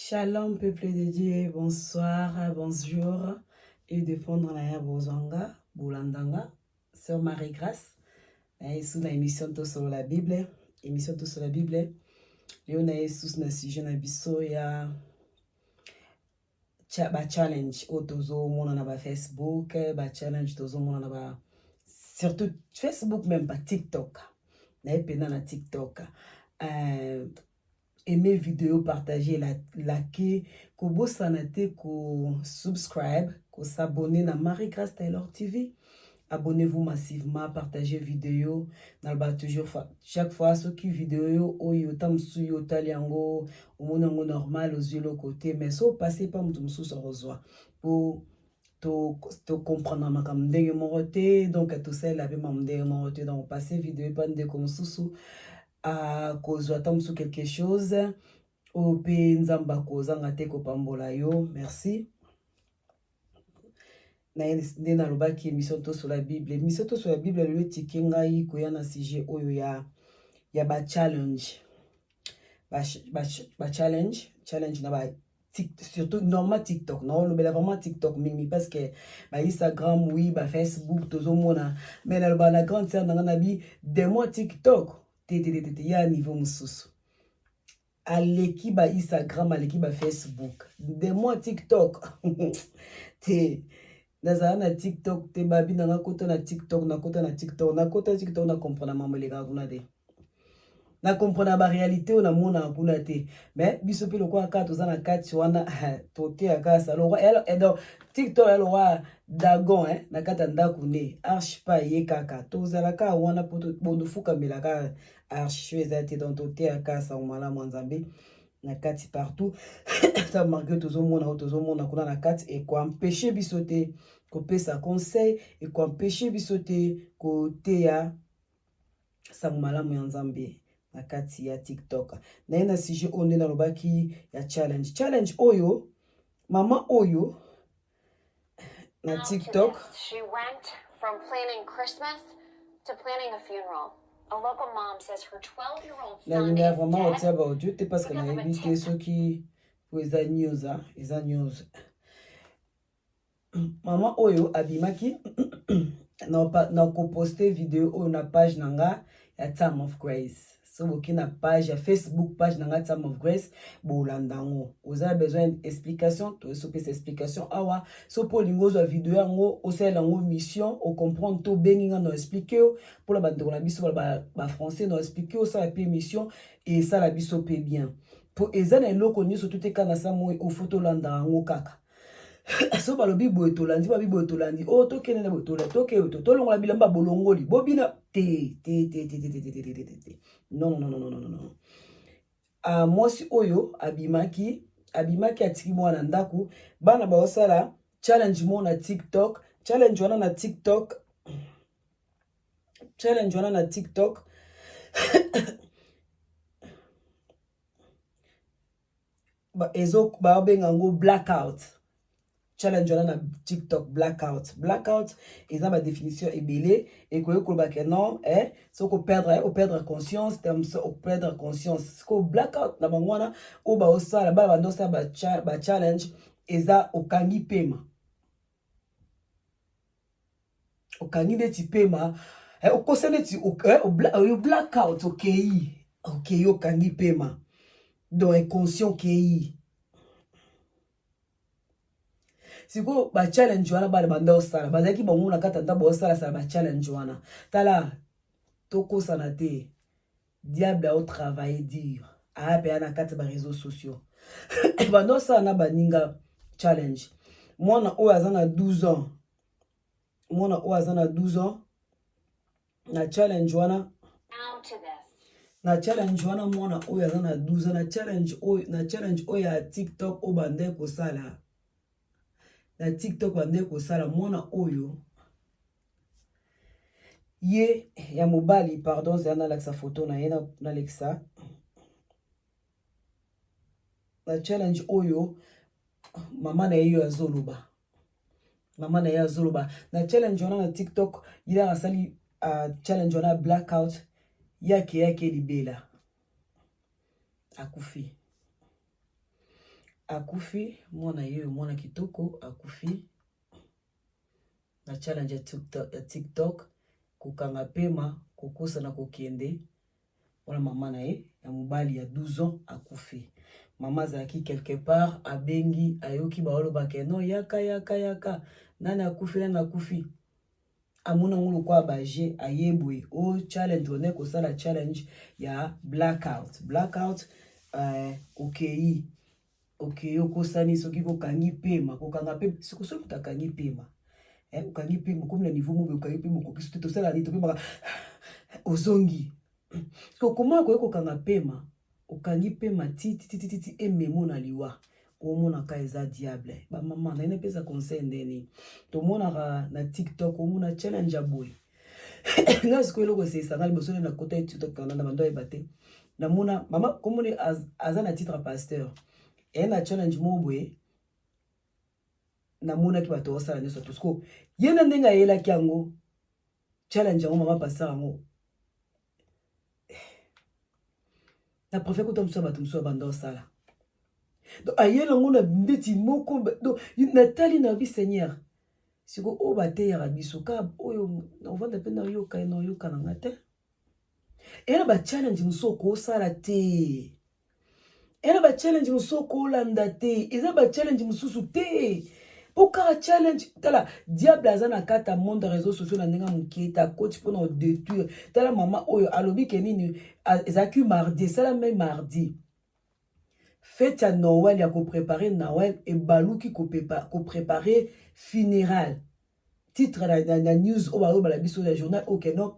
Shalom, peuple de Dieu, bonsoir, bonjour, et défendre la Bozanga, Boulandanga, Sœur Marie-Grâce, et sous la émission sur la Bible, émission sur la Bible, et on a sous le sujet na biso ya challenge, otozo mona na ba Facebook, ba challenge tozo mona na ba surtout Facebook même pas TikTok, na epena na TikTok. Aimer vidéo, partager, liker, ko bosana te, ko subscribe, ko s'abonner na Marie-Grâce Taylor TV. Abonnez-vous massivement, partagez vidéo. Nalba toujours chaque fois ce qui vidéo oyo tamsu yo taliango omonango normal aux yeux le côté mais so passez pas mutumsu so rezoa pour to comprendre ma kam ndenge morote donc tout ça la be mam ndenge morote donc passer vidéo pas ndenge comme susu à cause de quelque chose au pays nzamba koza ngate ko pambola yo merci na ndena lobaki émission to sur la Bible émission to sur la Bible le tikinga yi ko ya na sujet oyo ya ba challenge ba challenge na ba surtout normal TikTok non le bela vraiment TikTok mimi parce que ba Instagram oui ba Facebook tozo mona mais la grande sœur na bi des mois TikTok ya niveau mususu aleki ba Instagram aleki ba Facebook de moi TikTok te nazala na TikTok te babi na kota na TikTok na kota na TikTok na comprendre mambo le kuna te na comprendre ba réalité on a mona kuna te mais biso pe lokwa ka toza na kati wana tote akasa lokwa et donc TikTok elo wa dagon na kata ndaku ne arche pa ye kaka tozala ka wana poto bondufuka melaka arche ezate donc tote akasa omala mwanzambe na kati partout ça marque tozomona kuna na kati et ko empêcher biso te ko pesa conseil et ko empêcher biso te ko teya sa malamu ya nzambe na kati ya TikTok na ina sujet onde na lobaki ya challenge oyo mama oyo na TikTok she went from planning Christmas to planning a funeral. A local mom says her 12-year-old son is vraiment dead. otia ba audio te parce que na évité ceux qui pour eza news mama oyo abimaki na ko poster vidéo oyo na page nanga ya Time of Grace so boki na page ya Facebook page nanga Time of Grace bolandango oza besoin d'explication to so pesa explication awa so po lingo zo vidéo yango osela ngo mission o comprendre to beninga no expliquer pour la bande na biso ba français no expliquer ça la mission et ça la biso pe bien pour ezana eloko nyoso tout ekana sa mo o photo landa ngo kaka so balobi boye tolandi babi boye tolandi o tokene na boye toke tolongola bilamba bolongoli bobina te non mwasi oyo abimaki atiki mwana ndaku bana baosala challenge mo na TikTok challenge wana na TikTok ezo babenga ngo blackout challenge na TikTok blackout et ça ma définition est belé et que ba que non so ko perdre conscience o perdre conscience ko blackout na bangwana o ba osala ba bandosa ba challenge eza okangi pema okangi de ti pema o kosene ti o blackout okay okangi pema donc inconscient okay siko ba challenge wana bale banda osala bazaki bango na kata ndabo osala sala ba challenge wana tala toko sana te diable au travail dur a pe na kata ba réseaux sociaux banda osala na baninga challenge mwana oyo azana 12 ans na challenge wana mwana oyo azana 12 ans na challenge oyo ya TikTok o bande ko sala na TikTok bande ko sala mwana oyo ye ya mobali pardon c'est na la photo na ye na Alexa na challenge oyo mama na ye azoloba na challenge wana na TikTok ila asali challenge wana blackout yake libela akufi akufi mwana yeyo mwana kitoko akufi na challenge ya TikTok kokanga pema kokosa na kokende wana mama na ye ya mobali ya 12 ans akufi mama zaki quelque part abengi ayoki baolo bakeno yaka nani akufi amuna ngulu kwa baje ayebwe o challenge one ko sala challenge ya blackout okay okosani soki kokangi pema kokanga pema sikoso kutakangi pema ukangi pema comme le niveau mobe ukangi pema kokisu to sala ni to pema ozongi ko comment ko kokanga pema ukangi pema titi ememo na liwa omona ka eza diable ba mama na ene pesa conseil ndeni to mona na TikTok omona challenge ya boy ngas ko eloko se sanga liboso na kota TikTok kana na bando ebate na mona mama komone azana titre pasteur na challenge mobwe na mona ki bato osala nyoso tusko yena ndenga yela kyango challenge yango mama pasteur yango na préfère ko tomso bato mso bando sala donc ayela ngona mbeti moko donc natali na bi seigneur siko o bate ya biso ka oyo on va dépendre yo ka no yo kana ngate era ba challenge mso ko sala te era ba challenge mso ko landa te eza ba challenge msusu te poka challenge tala diable azana kata monde réseaux sociaux na ndenga muketa coach pour nous détruire tala mama oyo alobi kenini ezaki mardi sala même mardi fête à Noël ya ko préparer Noël et baluki ko préparer funéral titre la news o ba la biso la journal OK non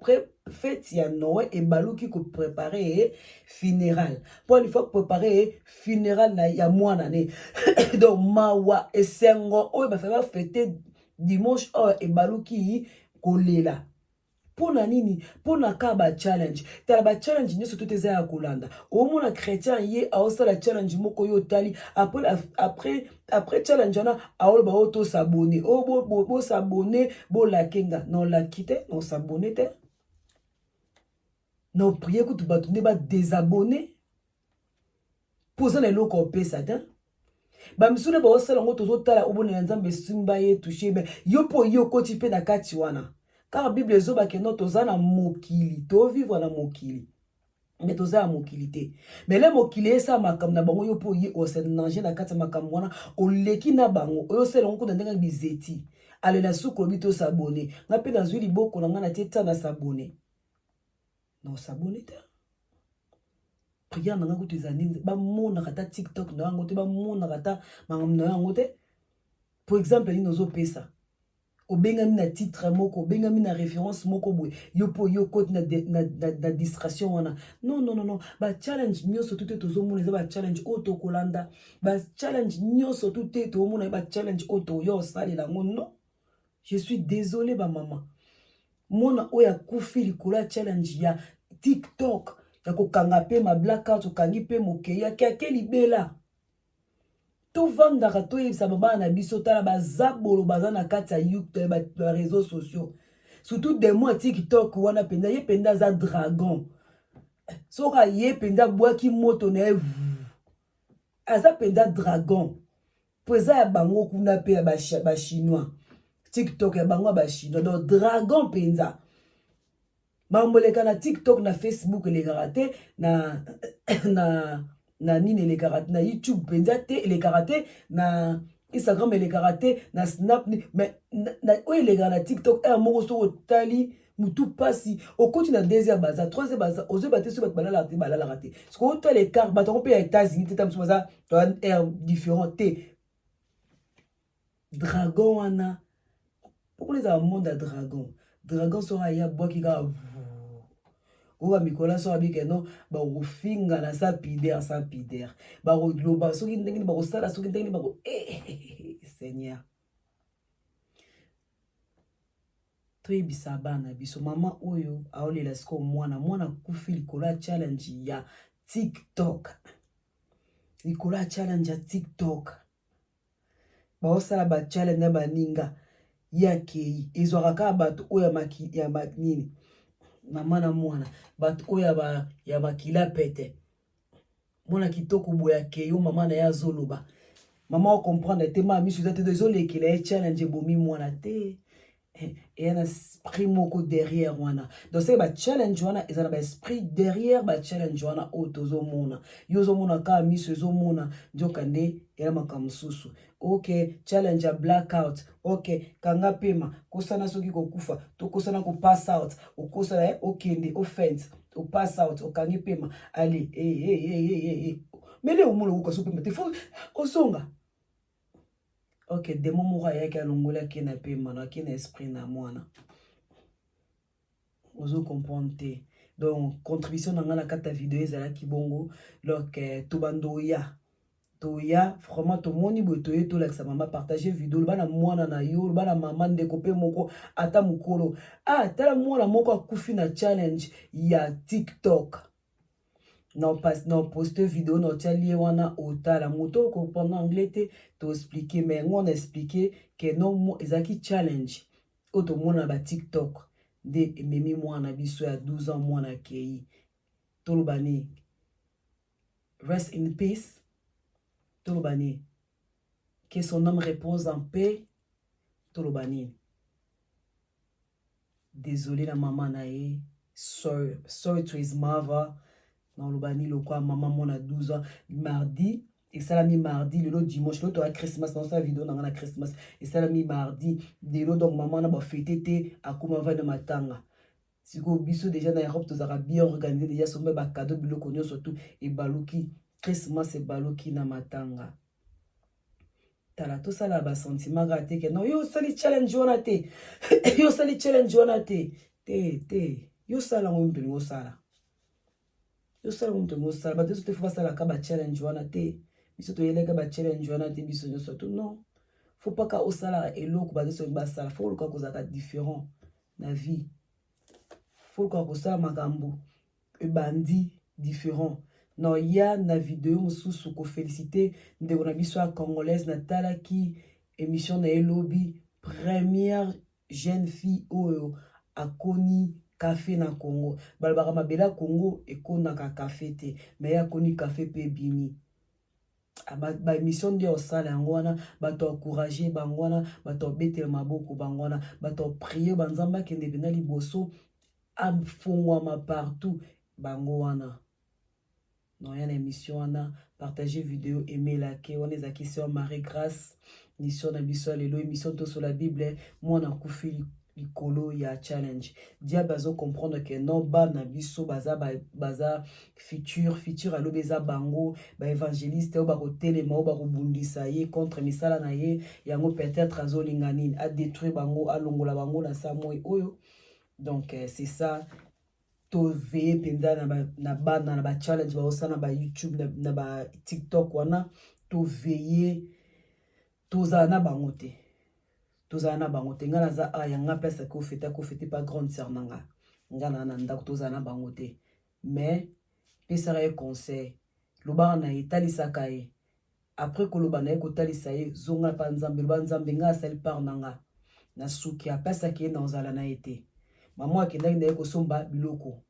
fête ya Noël et baluki ko préparer funéral pour il faut préparer funéral na ya mwana ne donc mawa esengo o ba fa fêter dimanche et baluki ko lela pona nini pona ka ba challenge tala ba challenge nyoso tout eza ya kolanda o mona chrétien ye aosa la challenge moko yo tali après challenge na aol ba auto s'abonner o bo s'abonner bo la kenga non la quitter non s'abonner te non prier que tu ba tourner ba désabonner poser les loko pesa ta ba misune ba osala ngo tozo tala obona nzambe simba ye toucher ben yo po yo koti pe na kati wana. Car Bible ezoba ke no toza na mokili to vivre na mokili mais toza na mokili mais le mokili esa makam na bango yo po ye o se nanger na kati makam wana o leki na bango oyo sele ngo na ndenga bizeti ale na suko bito s'abonner na pe na zwi liboko na ngana teta na s'abonner non s'abonner ta prière na ngo tezani ba mona kata TikTok na ngo te ba mona kata mangam na ngo te pour exemple ni nozo pesa obengami na titre moko obengami na référence moko boy yo po yo kote na distraction wana non ba challenge nyoso tout tozo mona za ba challenge auto kolanda ba challenge nyoso tout to mona ba challenge auto yo sali la non je suis désolé ba maman mona oya kufi likola challenge ya TikTok ya kokanga pe ma blackout okangi pe mokeya ke libela to vandaka to yebisa baba na biso tala bazabolo bazana kati ya YouTube ba réseaux sociaux surtout des mois TikTok wana penda ye penda za dragon soka ye penda bwaki moto na aza penda dragon poza ya bango kuna pe ya ba chinois TikTok ya bango ba chinois donc dragon penda mamboleka na TikTok na Facebook les karaté na nini les karaté na YouTube penzate les karaté na Instagram les karaté na Snap mais na oye les na TikTok moko so tali mutu pasi au continue na deuxième baza troisième baza ozo baté so balala raté parce que autant les car baton pe États-Unis tetam so baza un air différent dragon wana pourquoi les a monde à dragon sera ya boki ga owa mikola so abike no ba ofinga na sa pider ba loba soki ndenge ba osala soki ndenge ba Seigneur toyebisa bana biso mama oyo aolela siko mwana kufi likola challenge ya TikTok ba osala ba challenge na baninga yake ezwaka bato oyo ya nini mama na mwana bato oyo ya makila pete mwana kitoko boya ke yo mama na ya zoloba maman comprendre te mami sur te désolé qu'il est challenge bomi mwana te et un esprit moko derrière wana donc c'est ba challenge wana et ça ba esprit derrière ba challenge wana otozo mona yozo mona ka miso zo mona njokande era makamususu ok challenge a blackout ok kanga pema kosana soki kokufa to kosana ko pass out okosana okende offense o pass out okangi pema allez mais le omono ukaso pema te faut osonga. Ok, démon moura ya ki alongola ki na pema na ki na esprit na mwana. Ozo comprendre te. Donc contribution na ngana kata vidéo ezala ki bongo donc tobando ya. Toya vraiment to moni botoye to like sa maman partager vidéo bana mwana na yo bana maman ndeko pe moko ata mukolo. Ah, tala mwana moko akufi na challenge ya TikTok. Non poste vidéo non tia wana otala moto comprendre anglais te to expliquer mais on expliquer que non ezaki challenge oto mona ba TikTok de memi mwana biso ya 12 ans mwana kei tolobani rest in peace tolobani que son âme repose en paix tolobani désolé la maman na ye sorry to his mother. Non, le bani, le quoi, maman, mon a 12 ans, mardi, et ça l'a mis mardi, le dimanche, l'autre à Christmas, dans sa vidéo, dans la Christmas, et ça l'a mis mardi, de l'autre, donc maman, n'a pas fêté, à comment va de matanga. Si vous biso déjà dans l'Europe, vous avez bien organisé, déjà, son même cadeau, bilo connu surtout, et balouki, Christmas, et balouki, na matanga. Tala, tout ça là, bas sentiment raté, que non, yo, sali challenge, on a té, yo, sali challenge, on a té, yo, sala, on a yo, sala. Yo sala mtu ngosala ba teso te faut sala ka ba challenge wana te biso to yelega ba challenge wana te biso nyoso to non faut pas ka osala eloko ba teso ba sala faut ka kozaka différent na vie faut ka kosala makambo e bandi différent non ya na vidéo mususu ko féliciter ndeko na biso a congolaise na tala ki émission na elobi première jeune fille oyo akoni café na Congo. Balbara mabela Congo et konaka café te. Mais ya koni café pe bimi. Ba émission de osala ngwana, ba to encourager bangwana, ba to betel maboko bangwana, ba to prier banzamba kende bena liboso am fongwa partout bangwana. Non ya na émission wana, partager vidéo, aimer like, on est aki sur Marie Grâce, mission na biso lelo émission to sur la Bible, moi na kufi likolo ya challenge dia bazo comprendre que non ba na biso baza futur alo beza bango ba évangéliste o ba ko telema o ba ko bundisa ye contre misala na ye yango peut-être azolinganine a détruire bango a longola bango na samoi oyo donc c'est ça to veiller penza na ba challenge ba osana ba YouTube na ba TikTok wana to veiller to za na bango te tozana bango te ngana za yanga place ko fêter pas grande sœur nanga ngana na ndako tozana bango te mais pesara e conseil loba na italisa kai après ko loba na ko talisa ye zonga pa nzambe loba nzambe nga sel par nanga na suki apesa ki na ozala na été maman akenda nda ko somba biloko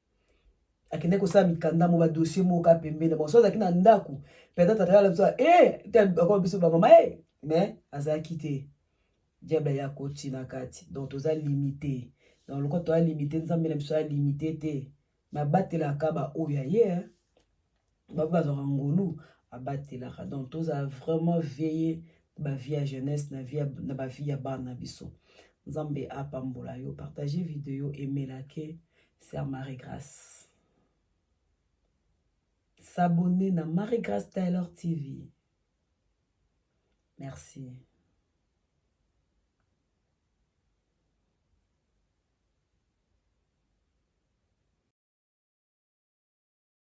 akenda ko sa mikanda mo ba dossier mo ka pembe na bon so za kina ndako peut-être atala so te ko biso ba mama mais azaki te diable ya koti na kati donc toza limité donc le ko to a limité nzambe na biso a limité te ma batela ka ba oya ye ba bazora ngolu abatela ka donc toza vraiment veiller ba vie à jeunesse na vie na ba vie ya bana biso nzambe apambola yo partager vidéo aimer like c'est Marie Grâce s'abonner na Marie Grâce Taylor TV merci.